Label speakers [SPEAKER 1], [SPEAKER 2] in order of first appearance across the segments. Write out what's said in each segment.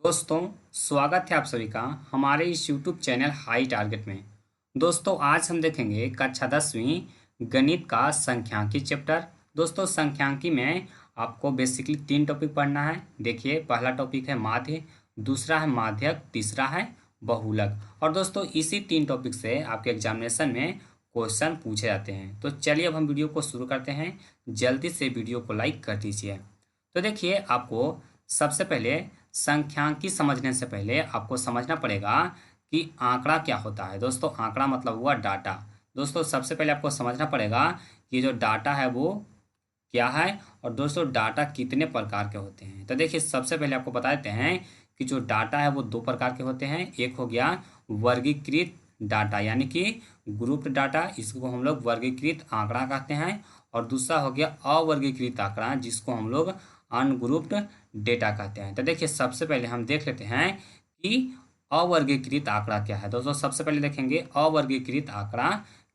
[SPEAKER 1] दोस्तों, स्वागत है आप सभी का हमारे इस YouTube चैनल हाई टारगेट में। दोस्तों, आज हम देखेंगे कक्षा 10वीं गणित का संख्यांकी चैप्टर। दोस्तों, संख्यांकी में आपको बेसिकली 3 टॉपिक पढ़ना है। देखिए, पहला टॉपिक है माध्य, दूसरा है माध्यक, तीसरा है बहुलक। और दोस्तों, इसी 3 टॉपिक से आपके एग्जामिनेशन में क्वेश्चन पूछे जाते हैं। तो चलिए अब हम वीडियो को शुरू करते हैं। जल्दी से वीडियो को लाइक कर दीजिए। तो देखिए, आपको सबसे पहले संख्यांकी समझने से पहले आपको समझना पड़ेगा कि आंकड़ा क्या होता है। दोस्तों, आंकड़ा मतलब हुआ डाटा। दोस्तों, सबसे पहले आपको समझना पड़ेगा कि जो डाटा है वो क्या है और दोस्तों डाटा कितने प्रकार के होते हैं। तो देखिए, सबसे पहले आपको बता देते हैं कि जो डाटा है वो 2 प्रकार के होते हैं। एक हो गया वर्गीकृत डाटा यानी कि ग्रुप्ड डाटा, इसको हम लोग वर्गीकृत आंकड़ा कहते हैं। और दूसरा हो गया अवर्गीकृत आंकड़ा, जिसको हम लोग अनग्रुप्ड डेटा कहते हैं। तो देखिए, सबसे पहले हम देख लेते हैं कि अवर्गीकृत आंकड़ा क्या है। दोस्तों, सबसे पहले देखेंगे अवर्गीकृत आंकड़ा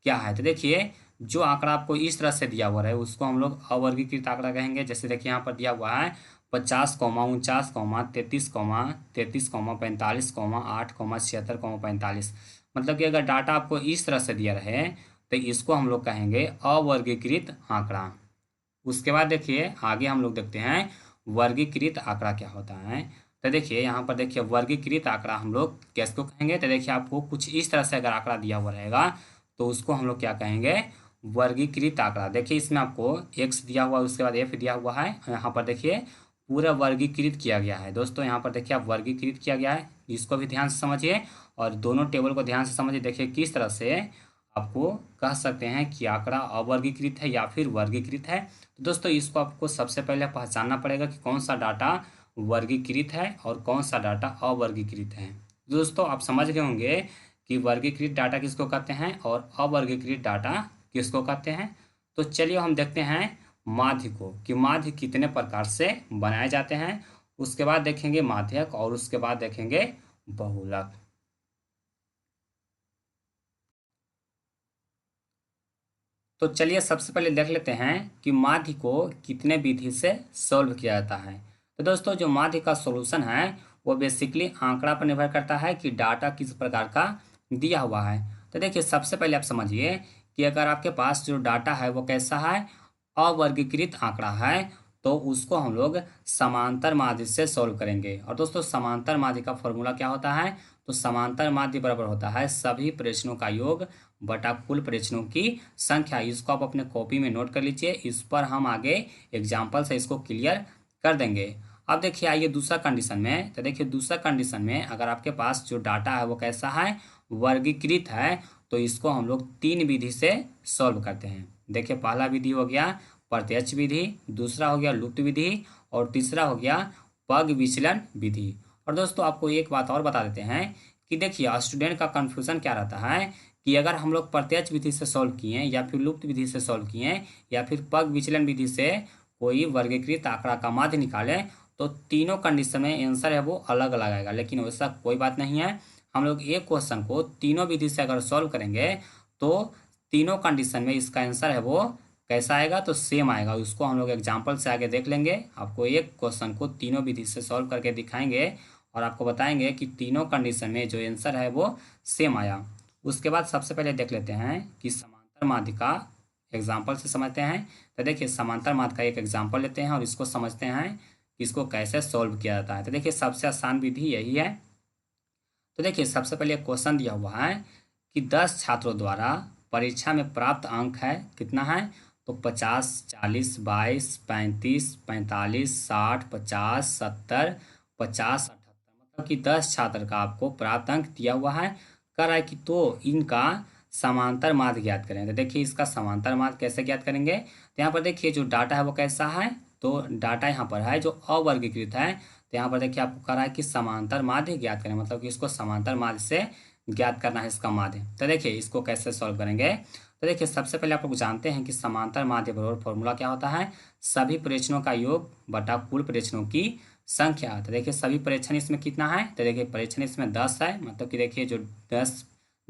[SPEAKER 1] क्या है। तो देखिए, जो आंकड़ा आपको इस तरह से दिया हुआ है उसको हम लोग अवर्गीकृत आंकड़ा कहेंगे। जैसे देखिए, यहाँ पर दिया हुआ है 50,49,33,33,45,8,76,45। मतलब कि अगर डाटा आपको इस तरह से दिया रहे तो इसको हम लोग कहेंगे अवर्गीकृत आंकड़ा। उसके बाद देखिए, आगे हम लोग देखते हैं वर्गीकृत आंकड़ा क्या होता है। तो देखिए, यहाँ पर देखिए वर्गीकृत आंकड़ा हम लोग किसको कहेंगे। तो देखिए, आपको कुछ इस तरह से अगर आंकड़ा दिया हुआ रहेगा तो उसको हम लोग क्या कहेंगे, वर्गीकृत आंकड़ा। देखिए, इसमें आपको x दिया हुआ है, उसके बाद f दिया हुआ है। यहाँ पर देखिए पूरा वर्गीकृत किया गया है। दोस्तों, यहाँ पर देखिए आप वर्गीकृत किया गया है, इसको भी ध्यान से समझिए और दोनों टेबल को ध्यान से समझिए। देखिए किस तरह से आपको कह सकते हैं कि आंकड़ा अवर्गीकृत है या फिर वर्गीकृत है। तो दोस्तों, इसको आपको सबसे पहले पहचानना पड़ेगा कि कौन सा डाटा वर्गीकृत है और कौन सा डाटा अवर्गीकृत है। दोस्तों, आप समझ गए होंगे कि वर्गीकृत डाटा किसको कहते हैं और अवर्गीकृत डाटा किसको कहते हैं। तो चलिए हम देखते हैं माध्य को, कि माध्य कितने प्रकार से बनाए जाते हैं। उसके बाद देखेंगे माध्यक और उसके बाद देखेंगे बहुलक। तो चलिए सबसे पहले देख लेते हैं कि माध्य को कितने विधि से सॉल्व किया जाता है। तो दोस्तों, जो माध्य का सॉल्यूशन है वो बेसिकली आंकड़ा पर निर्भर करता है कि डाटा किस प्रकार का दिया हुआ है। तो देखिए, सबसे पहले आप समझिए कि अगर आपके पास जो डाटा है वो कैसा है, अवर्गीकृत आंकड़ा है, तो उसको हम लोग समांतर माध्य से सॉल्व करेंगे। और दोस्तों, समांतर माध्य का फॉर्मूला क्या होता है, तो समांतर माध्य बराबर होता है सभी प्रेक्षणों का योग बटा कुल प्रेक्षणों की संख्या। इसको आप अपने कॉपी में नोट कर लीजिए, इस पर हम आगे एग्जाम्पल से इसको क्लियर कर देंगे। अब देखिए, आइए दूसरा कंडीशन में। तो देखिए, दूसरा कंडीशन में अगर आपके पास जो डाटा है वो कैसा है, वर्गीकृत है, तो इसको हम लोग 3 विधि से सॉल्व करते हैं। देखिए, पहला विधि हो गया प्रत्यक्ष विधि, दूसरा हो गया लुप्त विधि और तीसरा हो गया पग विचलन विधि। और दोस्तों, आपको एक बात और बता देते हैं कि देखिए, स्टूडेंट का कन्फ्यूजन क्या रहता है कि अगर हम लोग प्रत्यक्ष विधि से सॉल्व किए या फिर लुप्त विधि से सॉल्व किए या फिर पग विचलन विधि से कोई वर्गीकृत आंकड़ा का माध्य निकाले, तो तीनों कंडीशन में आंसर है वो अलग अलग आएगा। लेकिन वैसा कोई बात नहीं है। हम लोग एक क्वेश्चन को तीनों विधि से अगर सॉल्व करेंगे तो तीनों कंडीशन में इसका आंसर है वो कैसा आएगा, तो सेम आएगा। उसको हम लोग एग्जाम्पल से आगे देख लेंगे। आपको एक क्वेश्चन को तीनों विधि से सॉल्व करके दिखाएंगे और आपको बताएंगे कि तीनों कंडीशन में जो आंसर है वो सेम आया। उसके बाद सबसे पहले देख लेते हैं कि समांतर माध्य का एग्जाम्पल से समझते हैं। तो देखिए, समांतर माध्य का एक एग्जाम्पल लेते हैं और इसको समझते हैं कि इसको कैसे सॉल्व किया जाता है। तो देखिए, सबसे आसान विधि यही है। तो देखिए, सबसे पहले क्वेश्चन दिया हुआ है कि 10 छात्रों द्वारा परीक्षा में प्राप्त अंक है कितना है, तो 50, 40, 22, 35, 45, 60, 50, 70, 50, 78। मतलब कि 10 छात्र का आपको प्राप्त अंक दिया हुआ है। कर रहा है कि तो इनका समांतर माध्य ज्ञात करें। तो देखिए, इसका समांतर माध्य कैसे ज्ञात करेंगे। तो यहाँ पर देखिए, जो डाटा है वो कैसा है, तो डाटा यहाँ पर है जो अवर्गीकृत है। तो यहाँ पर देखिए, आपको कह रहा है कि समांतर माध्य ज्ञात करें, मतलब कि इसको समांतर माध्य से ज्ञात करना है इसका माध्य। तो देखिए, इसको कैसे सॉल्व करेंगे। तो देखिए, सबसे पहले आप लोग जानते हैं कि समांतर माध्य बराबर फॉर्मूला क्या होता है, सभी प्रेक्षणों का योग बटा कुल प्रेक्षणों की संख्या। तो देखिए, सभी प्रेक्षण इसमें कितना है, तो देखिए प्रेक्षण इसमें 10 है। मतलब कि देखिए, जो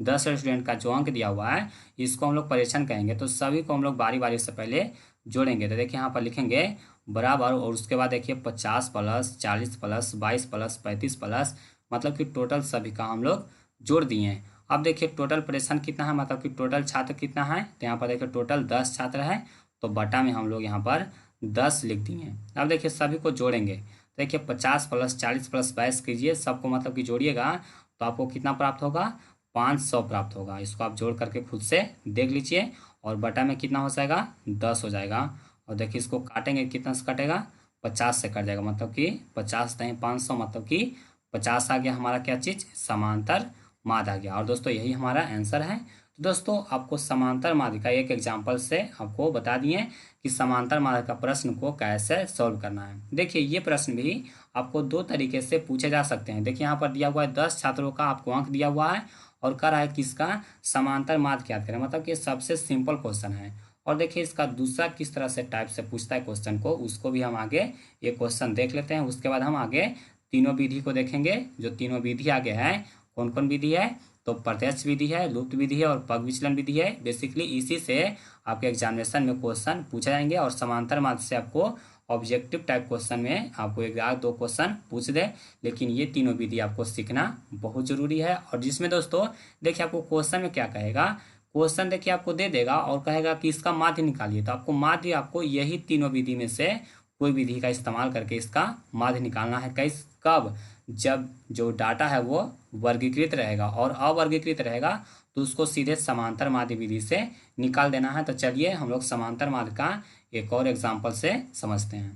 [SPEAKER 1] 10 स्टूडेंट का जो अंक दिया हुआ है इसको हम लोग प्रेक्षण कहेंगे। तो सभी को हम लोग बारी बारी से पहले जोड़ेंगे। तो देखिए यहाँ पर लिखेंगे बराबर, और उसके बाद देखिए 50 प्लस 40 प्लस 22 प्लस 35 प्लस, मतलब कि टोटल सभी का हम लोग जोड़ दिए हैं। अब देखिए टोटल परेशान कितना है, मतलब कि टोटल छात्र कितना है, तो यहाँ पर देखिए टोटल 10 छात्र है, तो बटा में हम लोग यहाँ पर 10 लिख दिए। अब देखिए सभी को जोड़ेंगे। देखिए 50 प्लस 40 प्लस 22 कीजिए, सबको मतलब कि जोड़िएगा, तो आपको कितना प्राप्त होगा, 500 प्राप्त होगा। इसको आप जोड़ करके खुद से देख लीजिए, और बटा में कितना हो जाएगा, 10 हो जाएगा। और देखिए इसको काटेंगे, कितना से कटेगा, 50 से कट जाएगा, मतलब कि 50 नहीं 500, मतलब कि 50 आ गया हमारा क्या चीज़, समांतर माध्य आ गया। और दोस्तों यही हमारा आंसर है। तो दोस्तों आपको समांतर माध्य का एक एग्जाम्पल से आपको बता दिए कि समांतर माध्य का प्रश्न को कैसे सॉल्व करना है। देखिए ये प्रश्न भी आपको दो तरीके से पूछे जा सकते हैं। देखिए यहाँ पर दिया हुआ है 10 छात्रों का आपको अंक दिया हुआ है, और कह रहा है कि इसका समांतर माध्य ज्ञात करें, मतलब कि सबसे सिंपल क्वेश्चन है। और देखिए इसका दूसरा किस तरह से टाइप से पूछता है क्वेश्चन को, उसको भी हम आगे ये क्वेश्चन देख लेते हैं। उसके बाद हम आगे तीनों विधि को देखेंगे। जो तीनों विधि आगे है, कौन कौन विधि है, तो प्रत्यक्ष विधि है, लुप्त विधि है, और पग विचलन विधि है। बेसिकली इसी से आपके एग्जामिनेशन में क्वेश्चन पूछे जाएंगे, और समांतर माध्य से आपको ऑब्जेक्टिव टाइप क्वेश्चन में आपको एक या दो क्वेश्चन पूछ दे, लेकिन ये तीनों विधि आपको सीखना बहुत जरूरी है। और जिसमें दोस्तों देखिए आपको क्वेश्चन में क्या कहेगा, क्वेश्चन देखिए आपको दे देगा और कहेगा कि इसका माध्य निकालिए, तो आपको माध्य आपको यही तीनों विधि में से कोई विधि का इस्तेमाल करके इसका माध्य निकालना है। कैस कब, जब जो डाटा है वो वर्गीकृत रहेगा, और अवर्गीकृत रहेगा तो उसको सीधे समांतर माध्य विधि से निकाल देना है। तो चलिए हम लोग समांतर माध्य का एक और एग्जाम्पल से समझते हैं।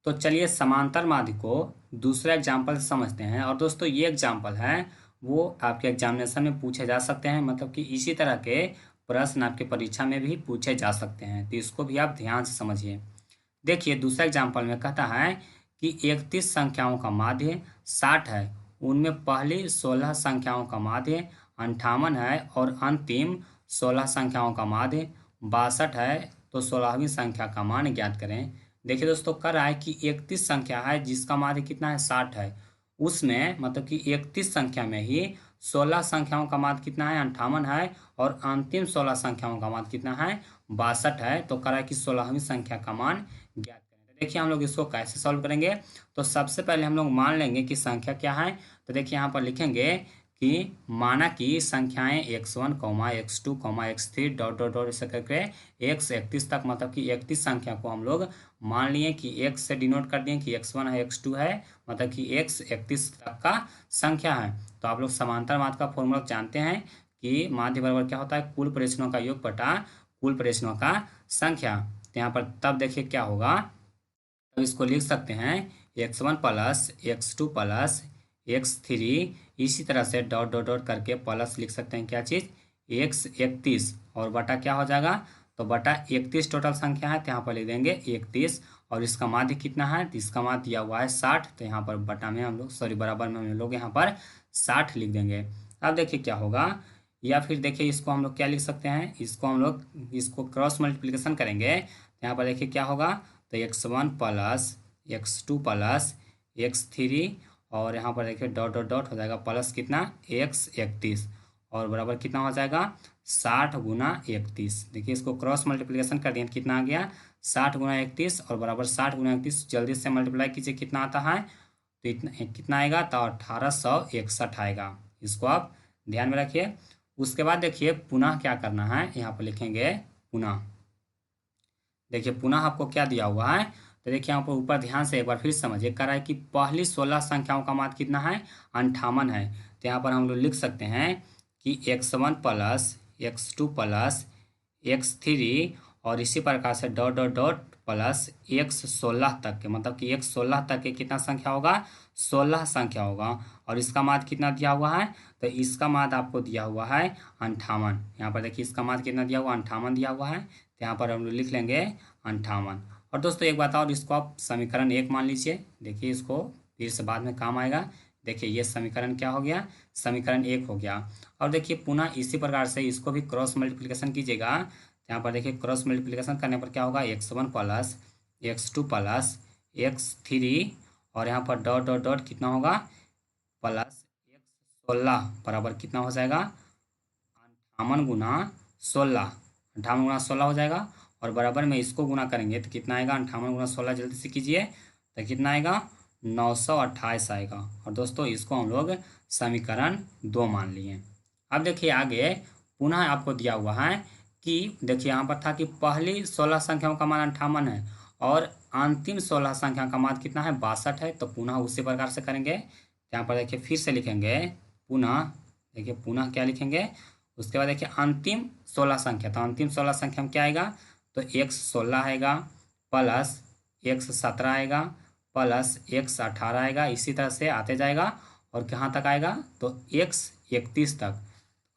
[SPEAKER 1] तो चलिए समांतर माध्य को दूसरा एग्जाम्पल से समझते हैं। और दोस्तों ये एग्जाम्पल है वो आपके एग्जामिनेशन में पूछे जा सकते हैं, मतलब कि इसी तरह के प्रश्न आपके परीक्षा में भी पूछे जा सकते हैं, तो इसको भी आप ध्यान से समझिए। देखिए दूसरा एग्जाम्पल में कहता है कि 31 संख्याओं का माध्य 60 है, उनमें पहली 16 संख्याओं का माध्य 58 है, और अंतिम 16 संख्याओं का माध्य 62 है, तो 16वीं संख्या का मान ज्ञात करें। देखिए दोस्तों कर रहा है कि 31 संख्या है जिसका माध्य कितना है, 60 है, उसमें मतलब कि 31 संख्या में ही 16 संख्याओं का माध्य कितना है, 58 है, और अंतिम 16 संख्याओं का माध्य कितना है, 62 है, तो करा कि 16वीं संख्या का मान ज्ञात करें। तो देखिए हम लोग इसको कैसे सॉल्व करेंगे, तो सबसे पहले हम लोग मान लेंगे कि संख्या क्या है। तो देखिए यहाँ पर लिखेंगे कि माना कि संख्याएं x1, x2, x3 dot dot dot ऐसे करके x 31 तक, मतलब कि 31 संख्या को हम लोग मान लिए कि x से डिनोट कर दिए कि x1 है, x2 है, मतलब कि x 31 तक का संख्या है। तो आप लोग समांतर माध्य का फॉर्मूला जानते हैं कि माध्य बराबर क्या होता है, कुल प्रेषणों का योग बटा कुल प्रेषणों का संख्या। तो यहाँ पर तब देखिए क्या होगा, तब इसको लिख सकते हैं x1 plus x2 plus x3, इसी तरह से डॉट डॉट डॉट करके प्लस लिख सकते हैं क्या चीज़, x 31, और बटा क्या हो जाएगा, तो बटा 31 टोटल संख्या है, तो यहाँ पर लिख देंगे 31, और इसका माध्य कितना है, तो इसका माध्य दिया हुआ है 60, तो यहाँ पर बटा में हम लोग सॉरी बराबर में हम लोग यहाँ पर 60 लिख देंगे। अब देखिए क्या होगा, या फिर देखिए इसको हम लोग क्या लिख सकते हैं, इसको हम लोग इसको क्रॉस मल्टीप्लिकेशन करेंगे, तो यहाँ पर देखिए क्या होगा, तो x1 plus x2 plus x3, और यहाँ पर देखिए डॉट डॉट डॉट हो जाएगा प्लस कितना x 31, और बराबर कितना हो जाएगा 60 गुना 31। देखिए इसको क्रॉस मल्टीप्लिकेशन कर दिए कितना आ गया, 60 गुना 31, और बराबर 60 गुना 31 जल्दी से मल्टीप्लाई कीजिए कितना आता है, तो इतना कितना आएगा, तो 1861 आएगा। इसको आप ध्यान में रखिए। उसके बाद देखिए पुनः क्या करना है, यहाँ पर लिखेंगे पुनः। देखिए पुनः आपको क्या दिया हुआ है, तो देखिए यहाँ पर ऊपर ध्यान से एक बार फिर समझिए, कह रहा है कि पहली 16 संख्याओं का माध्य कितना है, 58 है, तो यहाँ पर हम लोग लिख सकते हैं कि x1 plus x2 plus x3, और इसी प्रकार से dot dot dot plus x 16 तक के, मतलब कि x 16 तक के कितना संख्या होगा, 16 संख्या होगा, और इसका माध्य कितना दिया हुआ है, तो इसका माध्य आपको दिया हुआ है 58। यहाँ पर देखिए इसका माध्य कितना दिया हुआ, 58 दिया हुआ है, तो यहाँ पर हम लोग लिख लेंगे 58। और दोस्तों एक बात और, इसको आप समीकरण 1 मान लीजिए, देखिए इसको फिर से बाद में काम आएगा। देखिए ये समीकरण क्या हो गया, समीकरण 1 हो गया। और देखिए पुनः इसी प्रकार से इसको भी क्रॉस मल्टीप्लिकेशन कीजिएगा, तो यहाँ पर देखिए क्रॉस मल्टीप्लिकेशन करने पर क्या होगा, x1 plus x2 plus x3, और यहाँ पर डॉट डॉट डॉट कितना होगा, प्लस x 16 बराबर कितना हो जाएगा, 58 गुना 16, 58 गुना 16 हो जाएगा, और बराबर में इसको गुना करेंगे तो कितना आएगा, 58 गुना 16 जल्दी से कीजिए, तो कितना आएगा, 928 आएगा। और दोस्तों इसको हम लोग समीकरण 2 मान लिए। अब देखिए आगे पुनः आपको दिया हुआ है कि देखिए यहाँ पर था कि पहली 16 संख्याओं का मान 58 है और अंतिम 16 संख्या का मान कितना है, 62 है। तो पुनः उसी प्रकार से करेंगे। यहाँ पर देखिए फिर से लिखेंगे पुनः, देखिए पुनः क्या लिखेंगे, उसके बाद देखिए अंतिम 16 संख्या, तो अंतिम 16 संख्या में क्या आएगा, तो x16 आएगा प्लस x17 आएगा प्लस x18 आएगा, इसी तरह से आते जाएगा और कहाँ तक आएगा, तो x31 तक।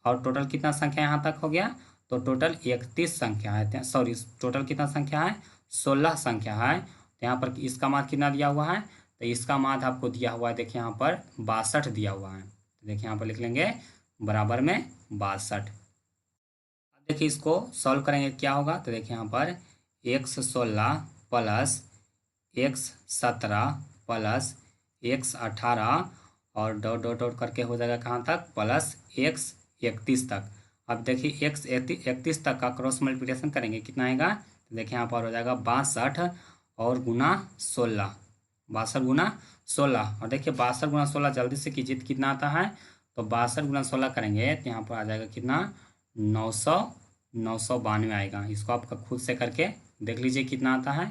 [SPEAKER 1] और टोटल कितना संख्या यहाँ तक हो गया, तो टोटल 31 संख्या है, सॉरी टोटल कितना संख्या है, 16 संख्या है। तो यहाँ पर इसका मान कितना दिया हुआ है, तो इसका मान आपको दिया हुआ है, देखिए यहाँ पर 62 दिया हुआ है। तो देखिए यहाँ पर लिख लेंगे बराबर में 62। देखिए इसको सॉल्व करेंगे क्या होगा, तो देखिए यहाँ पर x16 plus x17 plus x18 और डॉट डॉट डॉट करके हो जाएगा कहाँ तक, प्लस x31 तक। अब देखिए x31 तक का क्रॉस मल्टीप्लिकेशन करेंगे कितना आएगा, तो देखिए यहाँ पर हो जाएगा 62 और गुना 16, 62 गुना 16। और देखिए 62 गुना 16 जल्दी से कीजिए तो कितना आता है, तो 62 गुना 16 करेंगे तो यहाँ पर आ जाएगा कितना, 992 आएगा। इसको आप खुद से करके देख लीजिए कितना आता है,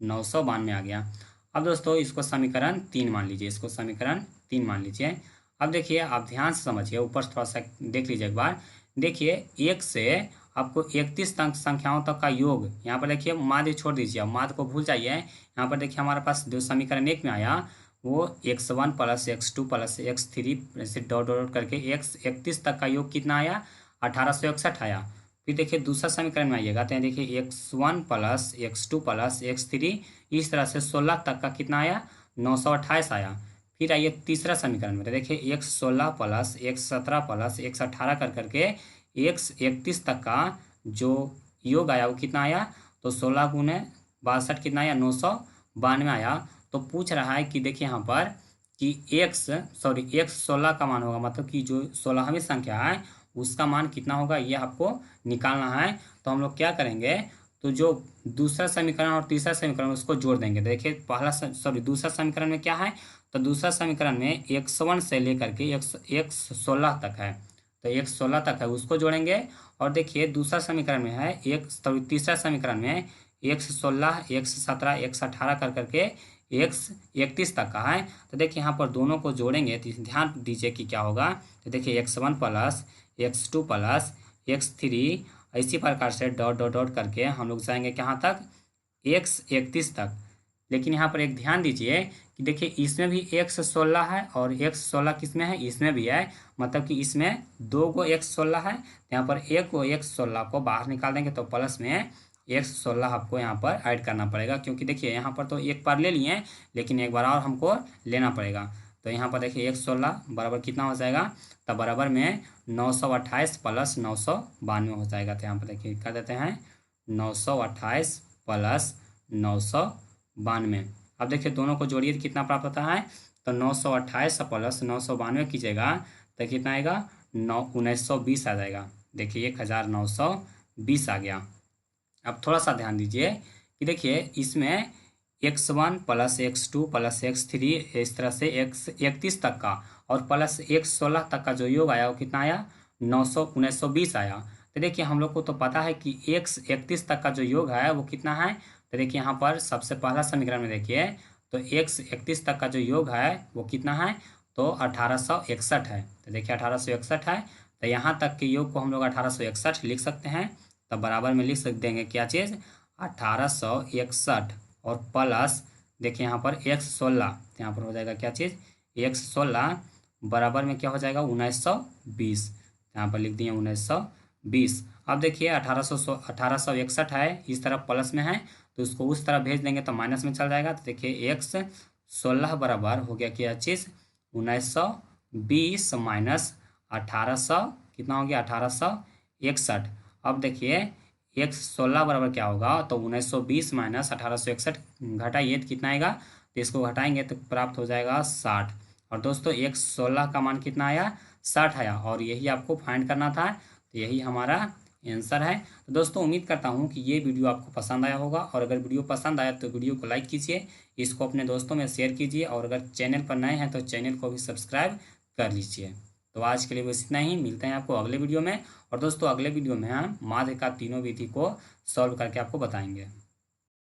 [SPEAKER 1] 992 आ गया। अब दोस्तों इसको समीकरण 3 मान लीजिए, इसको समीकरण 3 मान लीजिए। अब देखिए आप ध्यान से समझिए, ऊपर से थोड़ा सा देख लीजिए एक बार। देखिए 1 से आपको 31 संख्याओं तक का योग, यहाँ पर देखिए माध्य छोड़ दीजिए, अब माध्य को भूल जाइए। यहाँ पर देखिए हमारे पास जो समीकरण 1 में आया वो x1 plus x2 plus x3 ऐसे डॉट डॉट करके x31 तक का योग कितना आया, 1861 आया। फिर देखिए दूसरा समीकरण में आइएगा तो देखिए x1 plus x2 plus x3 इस तरह से 16 तक का कितना आया, 928 आया। फिर आइए तीसरा समीकरण में, तो देखिए x16 plus x17 plus x18 कर करके x31 तक का जो योग आया वो कितना आया, तो 16 गुने 62 कितना आया, 992 आया। तो पूछ रहा है कि देखिए यहाँ पर कि x16 का मान होगा, मतलब कि जो 16वीं संख्या है उसका मान कितना होगा, ये आपको निकालना है। तो हम लोग क्या करेंगे, तो जो दूसरा समीकरण और तीसरा समीकरण उसको जोड़ देंगे। देखिए दूसरा समीकरण में क्या है, तो दूसरा समीकरण में x1 से लेकर के x16 तक है, तो x16 तक है उसको जोड़ेंगे। और देखिए दूसरा समीकरण में है तीसरा समीकरण में x16 x17 x18 कर करके x31 तक का है। तो देखिए यहाँ पर दोनों को जोड़ेंगे तो ध्यान दीजिए कि क्या होगा, तो देखिए x1 plus x2 plus x3 इसी प्रकार से डॉट डॉट डॉट करके हम लोग जाएंगे कहाँ तक, x31 तक। लेकिन यहाँ पर एक ध्यान दीजिए कि देखिए इसमें भी x16 है और x16 किस में है, इसमें भी है, मतलब कि इसमें 2 गो x16 है। यहाँ पर एक गो x16 को बाहर निकाल देंगे तो प्लस में x16 आपको यहाँ पर ऐड करना पड़ेगा, क्योंकि देखिए यहाँ पर तो एक बार ले लिए हैं लेकिन एक बार और हमको लेना पड़ेगा। तो यहाँ पर देखिए x16 बराबर कितना हो जाएगा, तो बराबर में 928 प्लस 992 हो जाएगा। तो यहाँ पर देखिए कर देते हैं 928 प्लस 992। अब देखिए दोनों को जोड़िए तो कितना प्राप्त होता है, तो 928 प्लस 992 कीजिएगा तो कितना आएगा, 1920 आ जाएगा। देखिए 1920 आ गया। अब थोड़ा सा ध्यान दीजिए कि देखिए इसमें x1 plus x2 plus x3 इस तरह से x31 तक का और प्लस x16 तक का जो योग आया वो कितना आया, 1920 आया। तो देखिए हम लोग को तो पता है कि x31 तक का जो योग है वो कितना है, तो देखिए यहाँ पर सबसे पहला समीकरण में देखिए तो x31 तक का जो योग है वो कितना है, तो 1861 है। तो देखिए 1861 है, तो यहाँ तक के योग को हम लोग 1861 लिख सकते हैं। तो बराबर में लिख सकते देंगे क्या चीज़, 1861 और प्लस देखिए यहाँ पर x16, यहाँ पर हो जाएगा क्या चीज़, x16 बराबर में क्या हो जाएगा, 1920। यहाँ पर लिख दिए 1920। अब देखिए 1861 है, इस तरफ प्लस में है तो उसको उस तरफ भेज देंगे तो माइनस में चल जाएगा। तो देखिए x16 बराबर हो गया क्या चीज़, 1920 माइनस 1800 कितना हो गया, 1861। अब देखिए x16 बराबर क्या होगा, तो 1920 माइनस 1861 घटाइए तो कितना आएगा, तो इसको घटाएंगे तो प्राप्त हो जाएगा 60। और दोस्तों x16 का मान कितना आया, 60 आया, और यही आपको फाइंड करना था। तो यही हमारा आंसर है। तो दोस्तों उम्मीद करता हूँ कि ये वीडियो आपको पसंद आया होगा, और अगर वीडियो पसंद आया तो वीडियो को लाइक कीजिए, इसको अपने दोस्तों में शेयर कीजिए, और अगर चैनल पर नए हैं तो चैनल को भी सब्सक्राइब कर लीजिए। तो आज के लिए बस इतना ही, मिलते हैं आपको अगले वीडियो में। और दोस्तों अगले वीडियो में हम माध्य का तीनों विधि को सॉल्व करके आपको बताएंगे।